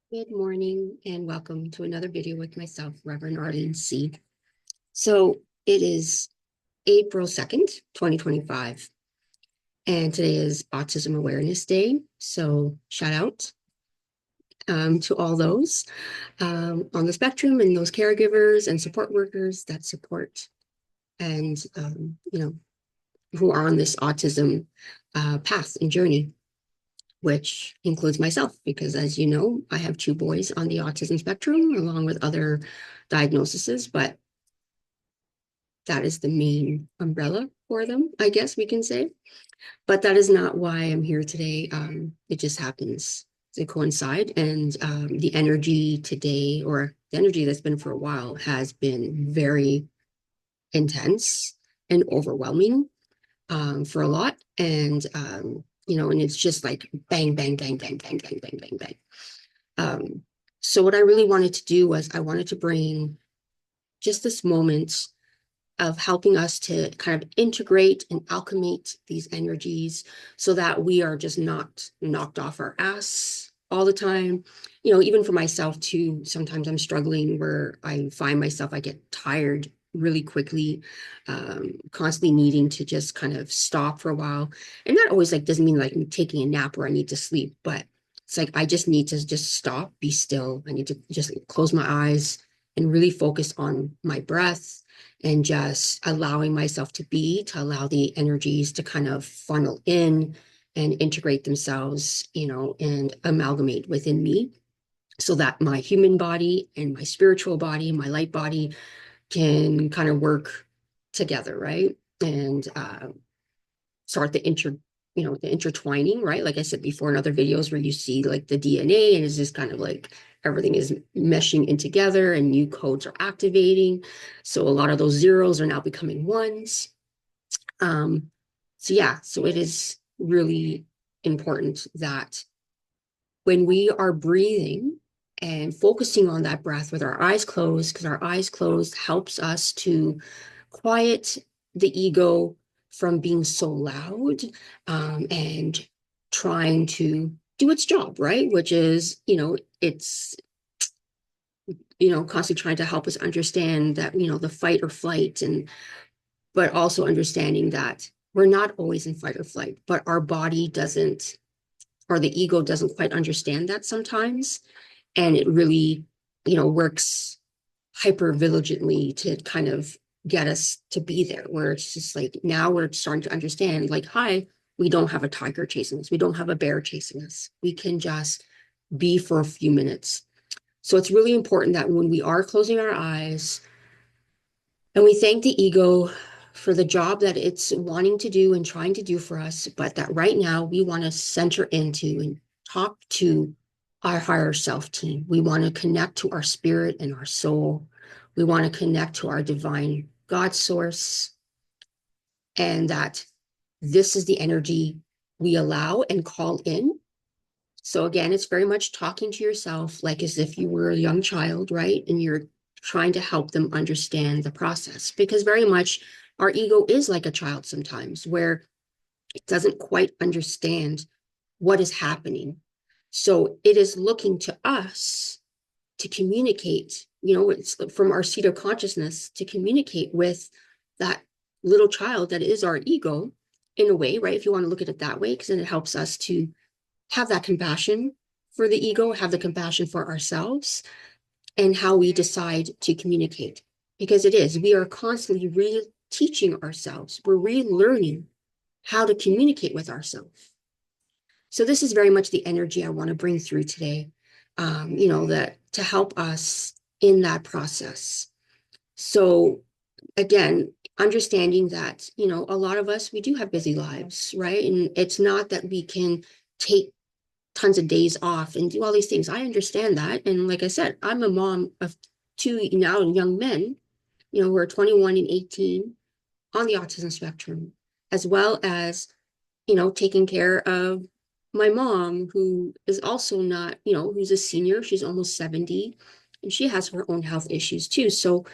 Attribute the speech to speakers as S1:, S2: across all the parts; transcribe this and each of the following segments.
S1: Good morning and welcome to another video with myself, Reverend Arlene C. So it is April 2nd, 2025, and today is Autism Awareness Day. So shout out to all those on the spectrum and those caregivers and support workers that support and, who are on this autism path and journey, which includes myself, because as you know, I have two boys on the autism spectrum, along with other diagnoses, but that is the main umbrella for them, I guess we can say. But that is not why I'm here today. It just happens to coincide. And the energy today, or the energy that's been for a while, has been very intense and overwhelming for a lot. And it's just like bang, bang, bang, bang, bang, bang, bang, bang, bang. So what I really wanted to do was I wanted to bring just this moment of helping us to kind of integrate and alchemate these energies so that we are just not knocked off our ass all the time. Even for myself too, sometimes I'm struggling where I find myself, I get tired really quickly, constantly needing to just kind of stop for a while. And that always like doesn't mean like I'm taking a nap or I need to sleep, but it's like I just need to just stop, be still. I need to just close my eyes and really focus on my breath and just allowing myself to allow the energies to kind of funnel in and integrate themselves, and amalgamate within me so that my human body and my spiritual body, my light body can kind of work together, right? And start the intertwining, right? Like I said before in other videos where you see like the DNA and it's just kind of like everything is meshing in together and new codes are activating. So a lot of those zeros are now becoming ones. So it is really important that when we are breathing and focusing on that breath with our eyes closed, because our eyes closed helps us to quiet the ego from being so loud, and trying to do its job, right? Which is, it's, constantly trying to help us understand that, the fight or flight, but also understanding that we're not always in fight or flight, but our body doesn't, or the ego doesn't quite understand that sometimes. And it really, works hyper vigilantly to kind of get us to be there, where it's just like now we're starting to understand, like, hi, we don't have a tiger chasing us. We don't have a bear chasing us. We can just be for a few minutes. So it's really important that when we are closing our eyes and we thank the ego for the job that it's wanting to do and trying to do for us, but that right now we want to center into and talk to our higher self team. We want to connect to our spirit and our soul. We want to connect to our divine God source, and that this is the energy we allow and call in. So again, it's very much talking to yourself like as if you were a young child, right? And you're trying to help them understand the process, because very much our ego is like a child sometimes, where it doesn't quite understand what is happening. So it is looking to us to communicate, it's from our seat of consciousness to communicate with that little child that is our ego in a way, right? If you want to look at it that way, because then it helps us to have that compassion for the ego, have the compassion for ourselves, and how we decide to communicate. Because we are constantly re-teaching ourselves, we're relearning how to communicate with ourselves. So this is very much the energy I want to bring through today, that to help us in that process. So again, understanding that, a lot of us, we do have busy lives, right? And it's not that we can take tons of days off and do all these things. I understand that. And like I said, I'm a mom of two now young men, who are 21 and 18 on the autism spectrum, as well as, taking care of my mom, who is also not, who's a senior. She's almost 70 and she has her own health issues too. So,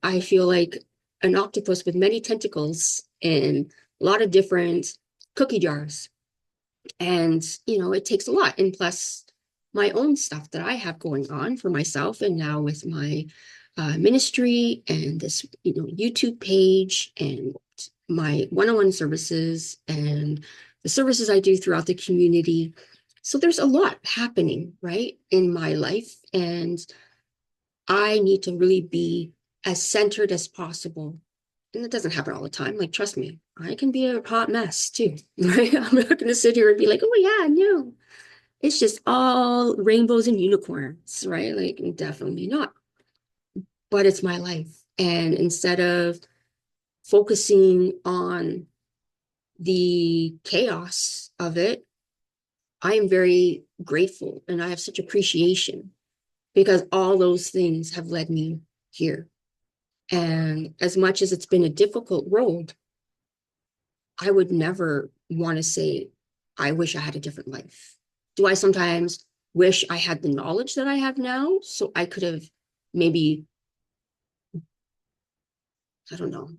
S1: I feel like an octopus with many tentacles and a lot of different cookie jars. And, it takes a lot. And plus, my own stuff that I have going on for myself, and now with my ministry and this, YouTube page and my one-on-one services and the services I do throughout the community. So there's a lot happening, right, in my life, and I need to really be as centered as possible. And it doesn't happen all the time. Like, trust me, I can be a hot mess too, right? I'm not going to sit here and be like, oh, yeah, no. It's just all rainbows and unicorns, right? Like, definitely not. But it's my life. And instead of focusing on the chaos of it, I am very grateful and I have such appreciation because all those things have led me here. And as much as it's been a difficult road, I would never want to say, I wish I had a different life. Do I sometimes wish I had the knowledge that I have now so I could have maybe, I don't know,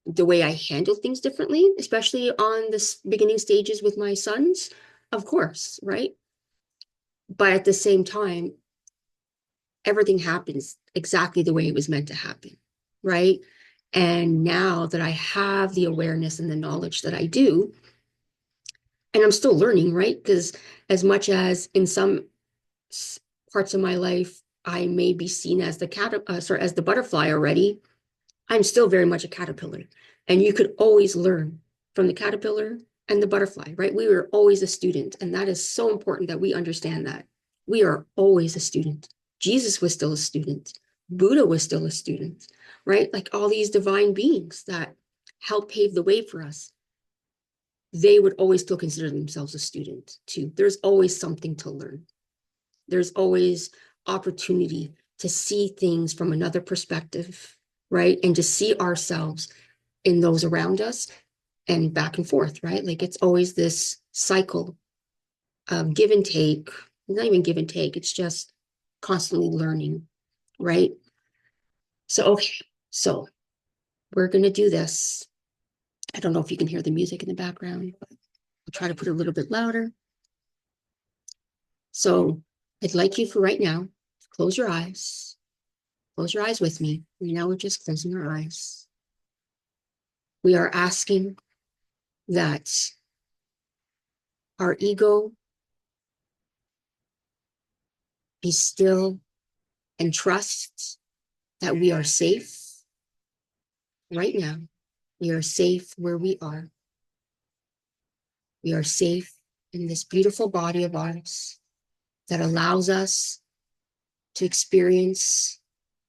S1: the way I handle things differently, especially on this beginning stages with my sons? Of course, right? But at the same time, everything happens exactly the way it was meant to happen, right? And now that I have the awareness and the knowledge that I do, and I'm still learning, right? Because as much as in some parts of my life, I may be seen as as the butterfly already, I'm still very much a caterpillar. And you could always learn from the caterpillar and the butterfly, right? We were always a student. And that is so important that we understand that. We are always a student. Jesus was still a student. Buddha was still a student, right? Like all these divine beings that help pave the way for us, they would always still consider themselves a student too. There's always something to learn. There's always opportunity to see things from another perspective, right? And to see ourselves in those around us and back and forth, right? Like it's always this cycle of give and take, not even give and take, it's just constantly learning, right? So, okay, so we're going to do this. I don't know if you can hear the music in the background, but I'll try to put it a little bit louder. So I'd like you for right now, close your eyes. Close your eyes with me. Right now we're just closing our eyes. We are asking that our ego be still and trust that we are safe right now. We are safe where we are. We are safe in this beautiful body of ours that allows us to experience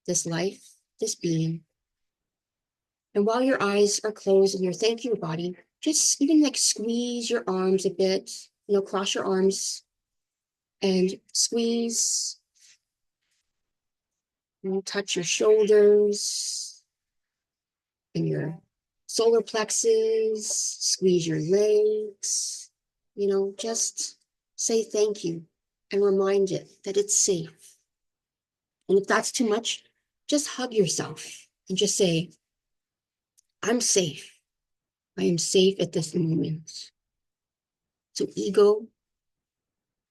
S1: this life, this being. And while your eyes are closed and you're thanking your body, just even like squeeze your arms a bit, cross your arms and squeeze and touch your shoulders and your solar plexus, squeeze your legs, just say thank you and remind it that it's safe. And if that's too much, just hug yourself and just say, I'm safe. I am safe at this moment. So ego,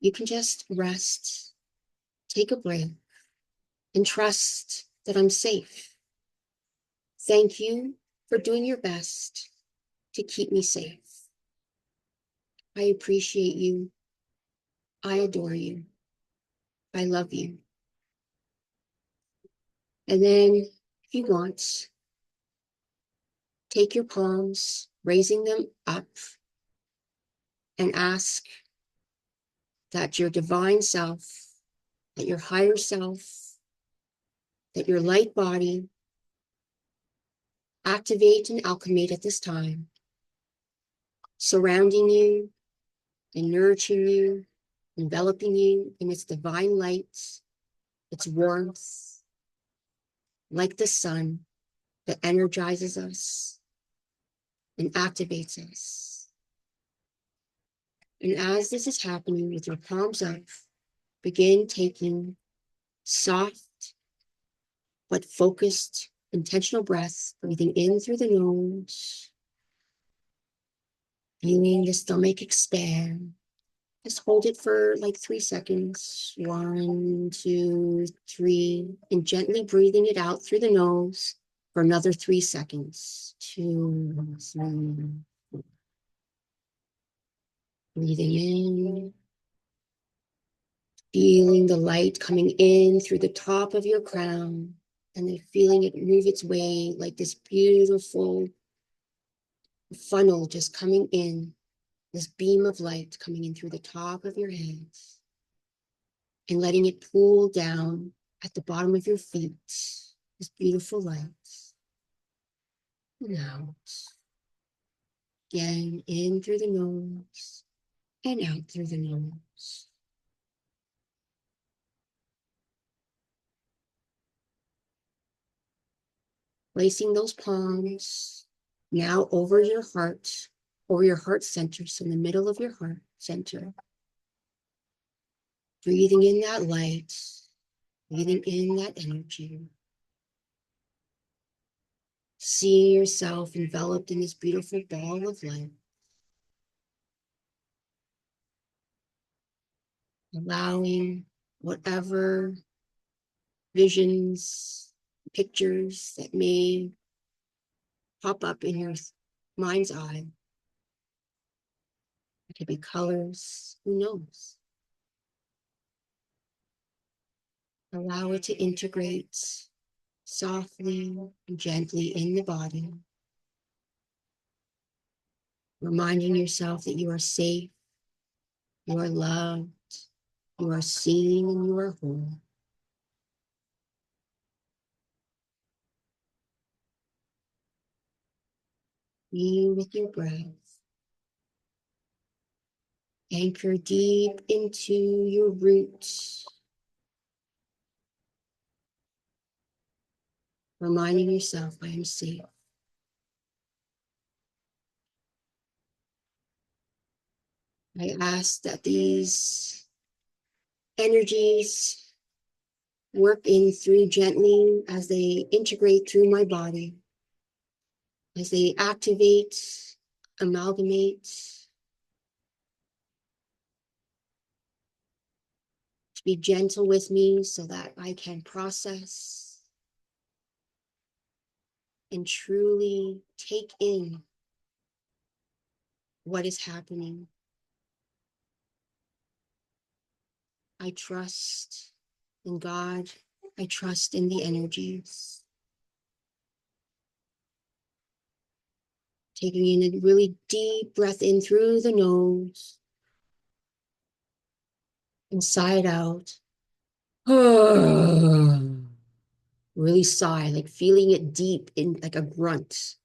S1: you can just rest, take a breath, and trust that I'm safe. Thank you for doing your best to keep me safe. I appreciate you. I adore you. I love you. And then if you want, take your palms, raising them up, and ask that your divine self, that your higher self, that your light body activate and alchemate at this time, surrounding you and nourishing you, enveloping you in its divine light, its warmth, like the sun that energizes us and activates us. And as this is happening with your palms up, begin taking soft but focused, intentional breaths, breathing in through the nose, feeling the stomach expand, Just hold it for like 3 seconds. 1, 2, 3, and gently breathing it out through the nose for another 3 seconds. 2, 3. Breathing in, feeling the light coming in through the top of your crown, and then feeling it move its way like this beautiful funnel just coming in, this beam of light coming in through the top of your head, and letting it pool down at the bottom of your feet, this beautiful light. And out. Again, in through the nose and out through the nose. Placing those palms now over your heart center, so in the middle of your heart center. Breathing in that light, breathing in that energy. Seeing yourself enveloped in this beautiful ball of light. Allowing whatever visions, pictures that may pop up in your mind's eye. It could be colors, who knows? Allow it to integrate softly and gently in the body, reminding yourself that you are safe, you are loved, you are seen, and you are whole. Be with your breath. Anchor deep into your roots, reminding yourself, I am safe. I ask that these energies work in through gently as they integrate through my body, as they activate, amalgamate, to be gentle with me so that I can process and truly take in what is happening. I trust in God. I trust in the energies. Taking in a really deep breath in through the nose and sigh it out. Really sigh, like feeling it deep in like a grunt.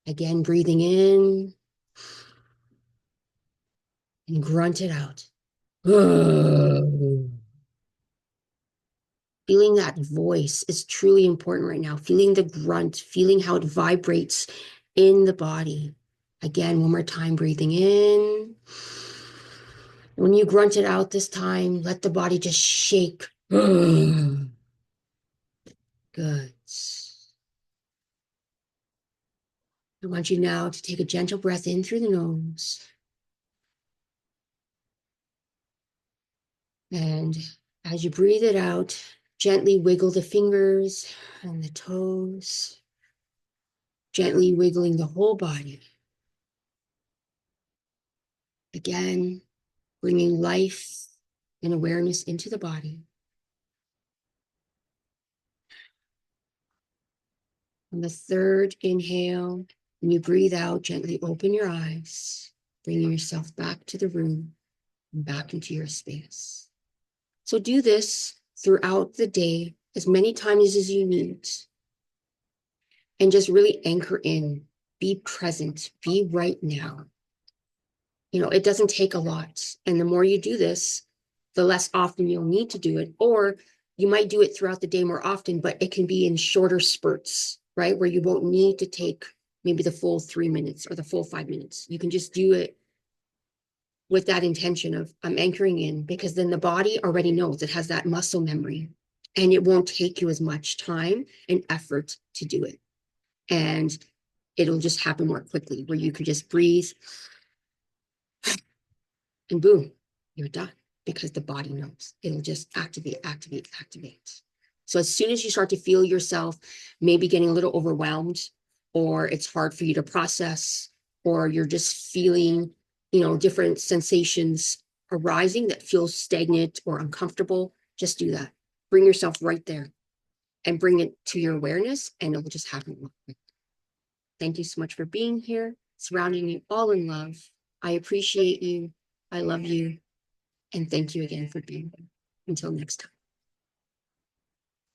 S1: Again, breathing in and grunt it out. Feeling that voice is truly important right now. Feeling the grunt, feeling how it vibrates in the body. Again, one more time, breathing in. When you grunt it out this time, let the body just shake. Good. I want you now to take a gentle breath in through the nose. And as you breathe it out, gently wiggle the fingers and the toes, gently wiggling the whole body. Again, bringing life and awareness into the body. On the third inhale, when you breathe out, gently open your eyes, bringing yourself back to the room and back into your space. So do this throughout the day as many times as you need, and just really anchor in, be present, be right now. You know, it doesn't take a lot. And the more you do this, the less often you'll need to do it. Or you might do it throughout the day more often, but it can be in shorter spurts, right? Where you won't need to take maybe the full 3 minutes or the full 5 minutes. You can just do it with that intention of I'm anchoring in, because then the body already knows, it has that muscle memory, and it won't take you as much time and effort to do it. And it'll just happen more quickly, where you can just breathe and boom, you're done, because the body knows. It'll just activate, activate, activate. So as soon as you start to feel yourself maybe getting a little overwhelmed, or it's hard for you to process, or you're just feeling, different sensations arising that feel stagnant or uncomfortable, just do that. Bring yourself right there and bring it to your awareness, and it will just happen. Thank you so much for being here, surrounding you all in love. I appreciate you. I love you. And thank you again for being here. Until next time.